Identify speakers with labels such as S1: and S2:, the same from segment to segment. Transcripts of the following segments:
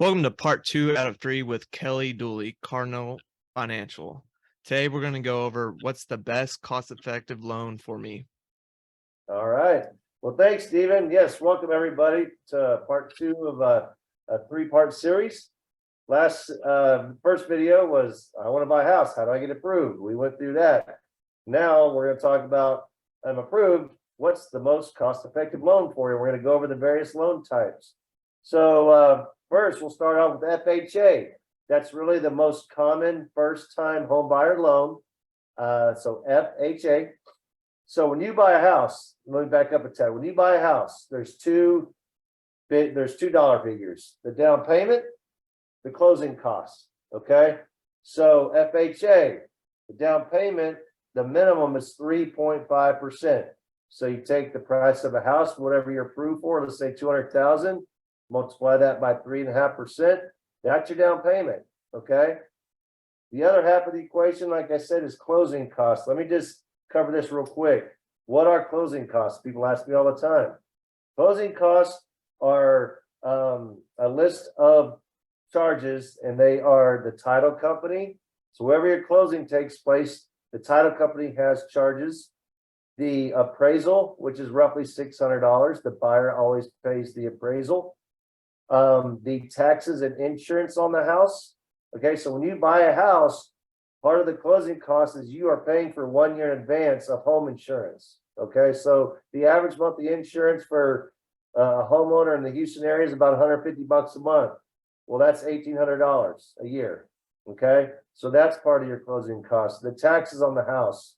S1: Welcome to part 2 out of 3 with Kelly Dooley, Cardinal Financial. Today we're going to go over what's the best cost-effective loan for me.
S2: All right. Well, thanks, Stephen. Yes, welcome everybody to part 2 of a 3-part series. First video was I want to buy a house. How do I get approved? We went through that. Now we're going to talk about I'm approved. What's the most cost-effective loan for you? We're going to go over the various loan types. So first, we'll start off with FHA. That's really the most common first-time home buyer loan. So FHA. So when you buy a house, let me back up a tad. When you buy a house, there's two dollar figures: the down payment, the closing costs. Okay. So FHA, the down payment, the minimum is 3.5%. So you take the price of a house, whatever you're approved for, let's say 200,000, multiply that by 3.5%. That's your down payment. Okay. The other half of the equation, like I said, is closing costs. Let me just cover this real quick. What are closing costs? People ask me all the time. Closing costs are a list of charges, and they are the title company. So wherever your closing takes place, the title company has charges. The appraisal, which is roughly $600, the buyer always pays the appraisal. The taxes and insurance on the house. Okay, so when you buy a house, part of the closing cost is you are paying for 1 year in advance of home insurance. Okay, so the average monthly insurance for a homeowner in the Houston area is about $150 a month. Well, that's $1,800 a year. Okay, so that's part of your closing costs. The taxes on the house,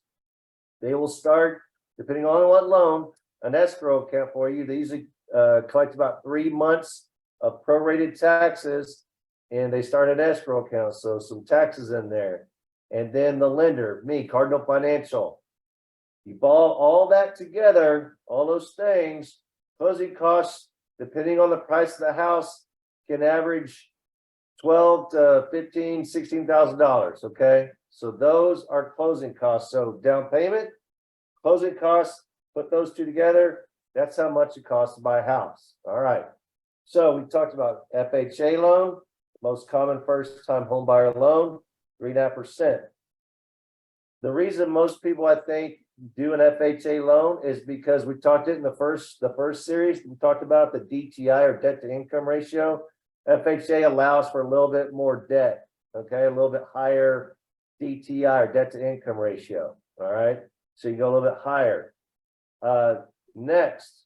S2: they will start, depending on what loan, an escrow account for you. They usually collect about 3 months of prorated taxes, and they start an escrow account, so some taxes in there. And then the lender, me, Cardinal Financial. You ball all that together, all those things, closing costs, depending on the price of the house, can average $12,000 to $15,000, $16,000. Okay, so those are closing costs. So down payment, closing costs, put those two together. That's how much it costs to buy a house. All right. So we talked about FHA loan, most common first-time home buyer loan, 3.5%. The reason most people, I think, do an FHA loan is because we talked it in the first series. We talked about the DTI, or debt to income ratio. FHA allows for a little bit more debt. Okay, a little bit higher DTI, or debt to income ratio. All right, so you go a little bit higher. Next,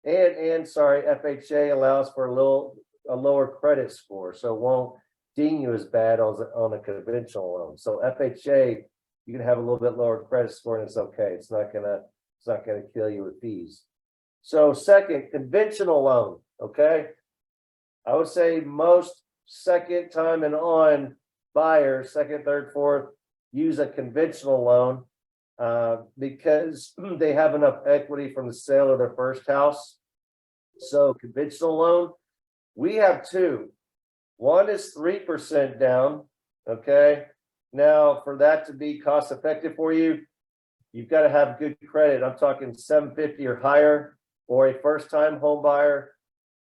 S2: FHA allows for a lower credit score, so it won't deem you as bad on a conventional loan. So FHA, you can have a little bit lower credit score, and it's okay. It's not gonna kill you with fees. So second, conventional loan. Okay, I would say most second time and on buyers, second, third, fourth, use a conventional loan because they have enough equity from the sale of their first house. So conventional loan, we have two. One is 3% down. Okay. Now, for that to be cost effective for you, you've got to have good credit. I'm talking 750 or higher, or a first time home buyer,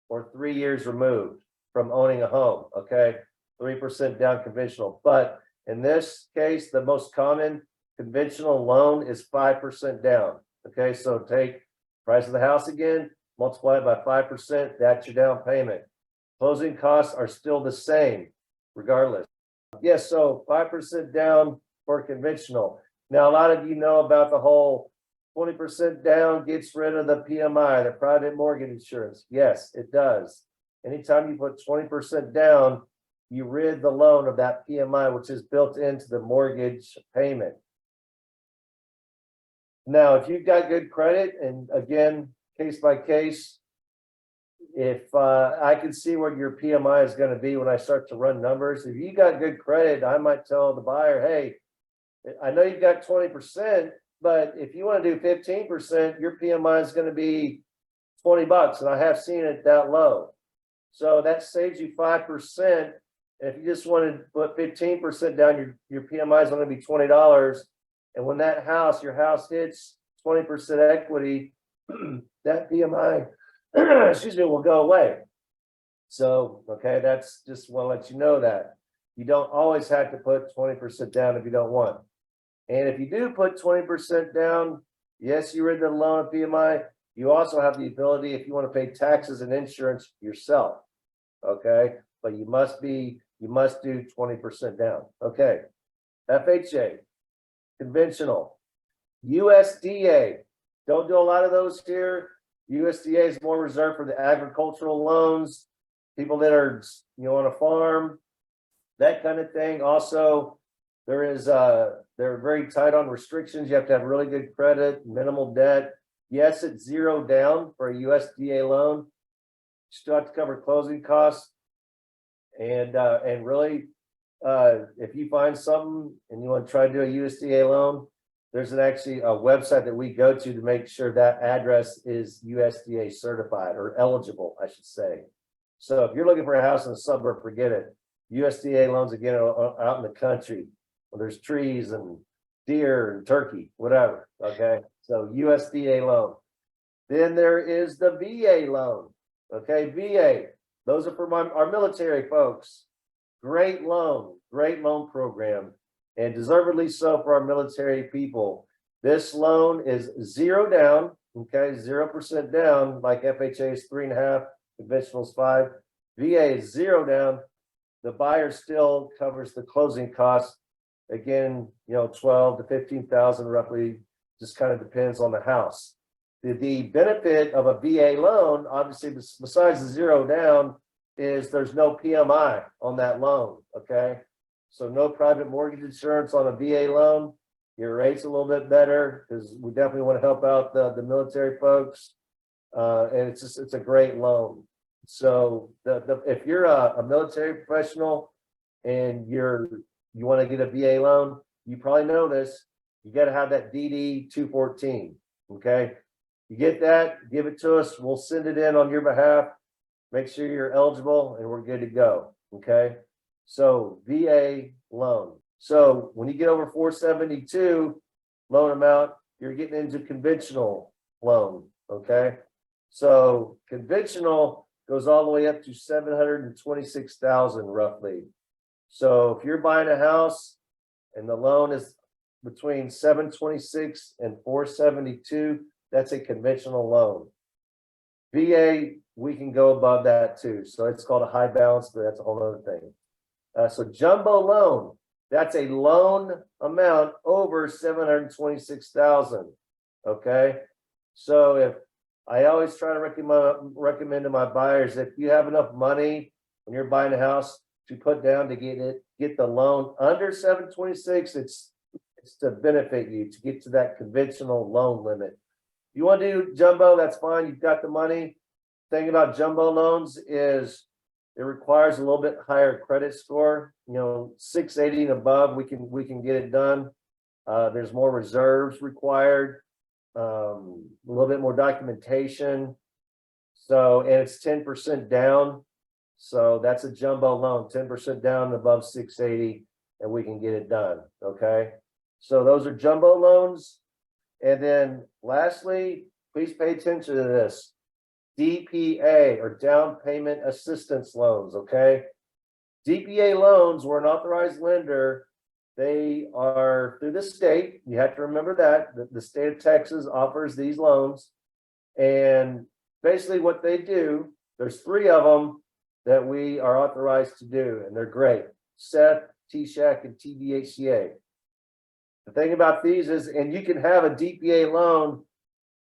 S2: or 3 years removed from owning a home. Okay. 3% down conventional. But in this case, the most common conventional loan is 5% down. Okay. So take price of the house again, multiply it by 5%. That's your down payment. Closing costs are still the same regardless. Yes, so 5% down for conventional. Now, a lot of you know about the whole 20% down gets rid of the PMI, the private mortgage insurance. Yes, it does. Anytime you put 20% down, you rid the loan of that PMI, which is built into the mortgage payment. Now, if you've got good credit, and again, case by case, if I can see what your PMI is going to be when I start to run numbers. If you got good credit, I might tell the buyer, hey, I know you've got 20%, but if you want to do 15%, your PMI is going to be $20, and I have seen it that low. So that saves you 5%. And if you just want to put 15% down, your PMI is going to be $20. And when your house hits 20% equity, that PMI, excuse me, will go away. So, okay, that's just want to let you know that you don't always have to put 20% down if you don't want. And if you do put 20% down, yes, you're in the loan at PMI. You also have the ability, if you want to pay taxes and insurance yourself. Okay, but you must do 20% down. Okay, FHA, conventional, USDA. Don't do a lot of those here. USDA is more reserved for the agricultural loans, people that are, on a farm, that kind of thing. Also, they're very tight on restrictions. You have to have really good credit, minimal debt. Yes, it's zero down for a USDA loan. You still have to cover closing costs. And really, if you find something and you want to try to do a USDA loan, there's actually a website that we go to make sure that address is USDA certified or eligible, I should say. So if you're looking for a house in the suburb, forget it. USDA loans, again, are out in the country where there's trees and deer and turkey, whatever. Okay, so USDA loan. Then there is the VA loan. Okay, VA. Those are for our military folks. Great loan program, and deservedly so for our military people. This loan is zero down, okay, 0% down, like FHA is 3.5, conventional is 5. VA is zero down. The buyer still covers the closing costs. Again, 12 to 15,000 roughly, just kind of depends on the house. The benefit of a VA loan, obviously, besides the zero down, is there's no PMI on that loan. Okay, so no private mortgage insurance on a VA loan. Your rate's a little bit better because we definitely want to help out the military folks, and it's a great loan. So if you're a military professional and you want to get a VA loan, you probably know this. You got to have that DD 214. Okay, you get that, give it to us. We'll send it in on your behalf. Make sure you're eligible, and we're good to go. Okay, so VA loan. So when you get over 472 loan amount, you're getting into conventional loan. Okay, so conventional goes all the way up to 726,000 roughly. So if you're buying a house and the loan is between 726 and 472, that's a conventional loan. VA, we can go above that too. So it's called a high balance, but that's a whole other thing. So jumbo loan, that's a loan amount over 726,000. Okay. So if I always try to recommend to my buyers, if you have enough money when you're buying a house to put down to get the loan under 726, it's to benefit you to get to that conventional loan limit. You want to do jumbo, that's fine. You've got the money. Thing about jumbo loans is it requires a little bit higher credit score. 680 and above, we can get it done. There's more reserves required, a little bit more documentation. So, and it's 10% down. So that's a jumbo loan, 10% down above 680, and we can get it done. Okay. So those are jumbo loans. And then lastly, please pay attention to this. DPA, or down payment assistance loans. Okay. DPA loans, we're an authorized lender. They are through the state. You have to remember that the state of Texas offers these loans. And basically what they do, there's 3 of them that we are authorized to do, and they're great. SEF, TSHAC, and TDHCA. The thing about these is, and you can have a DPA loan,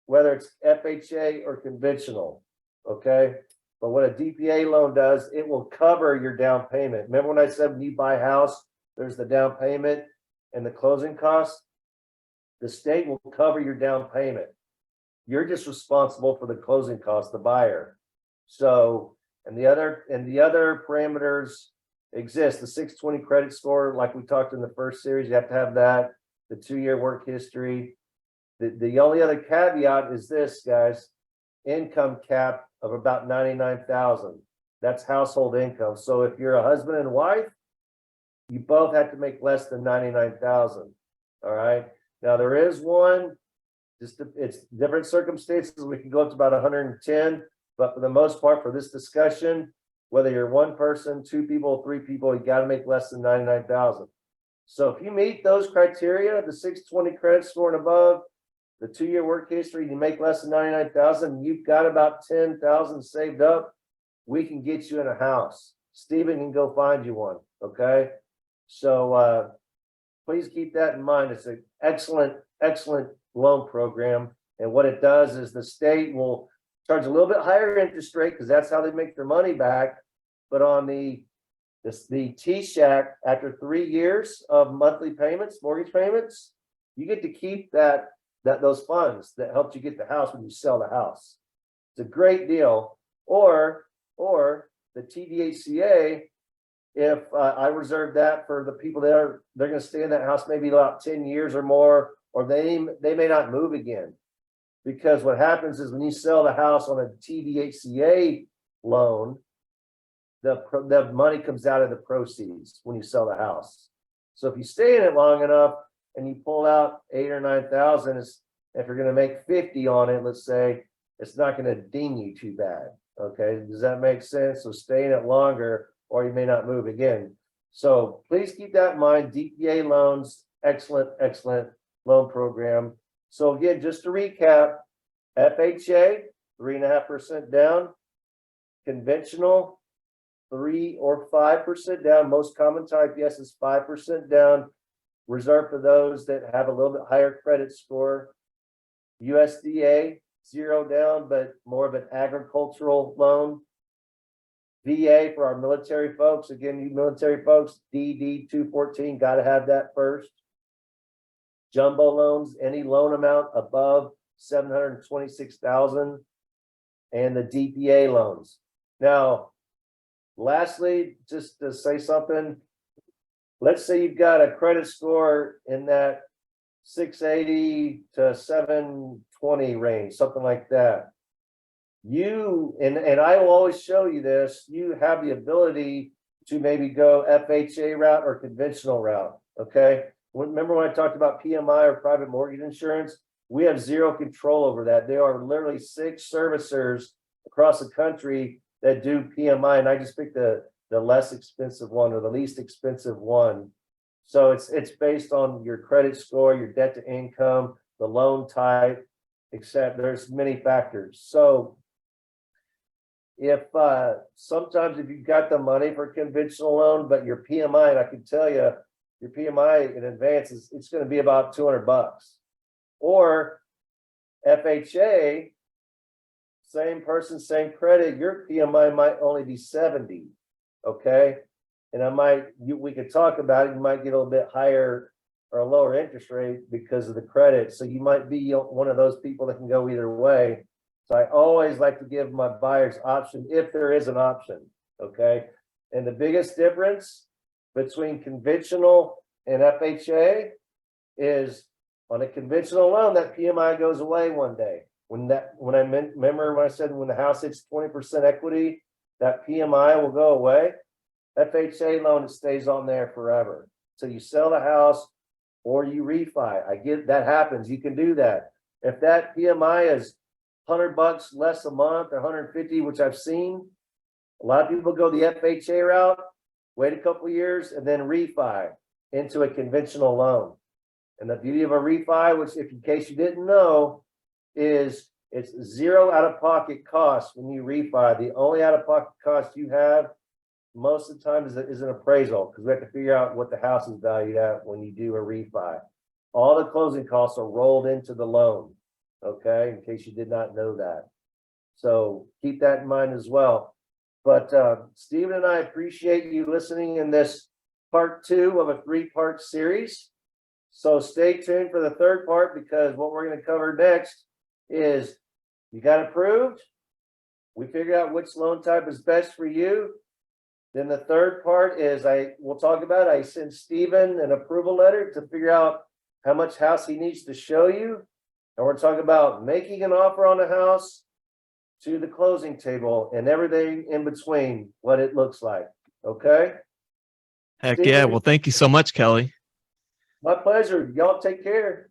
S2: whether it's FHA or conventional, okay? But what a DPA loan does, it will cover your down payment. Remember when I said when you buy a house, there's the down payment and the closing costs? The state will cover your down payment. You're just responsible for the closing costs, the buyer. So, and the other parameters exist. The 620 credit score, like we talked in the first series, you have to have that. The 2-year work history. The only other caveat is this, guys, income cap of about 99,000. That's household income. So if you're a husband and wife, you both have to make less than 99,000. All right. Now there is one, it's different circumstances. We can go up to about 110, but for the most part, for this discussion, Whether you're one person, two people, three people, you got to make less than 99,000. So if you meet those criteria, the 620 credit score and above, the 2-year work history, you make less than 99,000, you've got about 10,000 saved up. We can get you in a house. Stephen can go find you one. Okay. So please keep that in mind. It's an excellent loan program. And what it does is the state will charge a little bit higher interest rate because that's how they make their money back. But on the T-Shack, after 3 years of monthly payments, mortgage payments, you get to keep those funds that helped you get the house when you sell the house. It's a great deal. Or the TDHCA, if I reserve that for the people they're going to stay in that house maybe about 10 years or more, or they may not move again. Because what happens is when you sell the house on a TDHCA loan, the money comes out of the proceeds when you sell the house. So if you stay in it long enough and you pull out 8,000 or 9,000, if you're going to make 50 on it, let's say, it's not going to ding you too bad. Okay, does that make sense? So stay in it longer, or you may not move again. So please keep that in mind. DPA loans, excellent loan program. So again, just to recap, FHA, 3.5% down, conventional, 3 or 5% down. Most common type, yes, is 5% down. Reserved for those that have a little bit higher credit score. USDA, 0 down, but more of an agricultural loan. VA for our military folks. Again, you military folks, DD 214, got to have that first. Jumbo loans, any loan amount above 726,000, and the DPA loans. Now, lastly, just to say something, let's say you've got a credit score in that 680 to 720 range, something like that. You and I will always show you this. You have the ability to maybe go FHA route or conventional route. Okay. Remember when I talked about PMI or private mortgage insurance? We have zero control over that. There are literally 6 servicers across the country that do PMI, and I just picked the less expensive one or the least expensive one. So it's based on your credit score, your debt to income, the loan type, except there's many factors. So if sometimes if you've got the money for a conventional loan, but your PMI, and I can tell you, your PMI in advance it's going to be about $200. Or FHA, same person, same credit, your PMI might only be 70. Okay. And we could talk about it. You might get a little bit higher or a lower interest rate because of the credit. So you might be one of those people that can go either way. So I always like to give my buyers option if there is an option. Okay. And the biggest difference between conventional and FHA is on a conventional loan, that PMI goes away one day. Remember when I said when the house hits 20% equity, that PMI will go away. FHA loan, it stays on there forever. So you sell the house or you refi. I get that happens. You can do that. If that PMI is $100 less a month or 150, which I've seen, a lot of people go the FHA route, wait a couple years, and then refi into a conventional loan. And the beauty of a refi, which if in case you didn't know, is it's zero out-of-pocket costs when you refi. The only out-of-pocket cost you have most of the time is an appraisal, because we have to figure out what the house is valued at when you do a refi. All the closing costs are rolled into the loan, okay, in case you did not know that. So keep that in mind as well. But Stephen and I appreciate you listening in this part 2 of a 3-part series. So stay tuned for the 3rd part, because what we're going to cover next is you got approved. We figured out which loan type is best for you. Then the 3rd part is we'll talk about, I send Stephen an approval letter to figure out how much house he needs to show you. And we're talking about making an offer on a house to the closing table and everything in between, what it looks like. Okay?
S1: Heck
S2: Stephen,
S1: yeah. Well, thank you so much, Kelly.
S2: my pleasure. Y'all take care.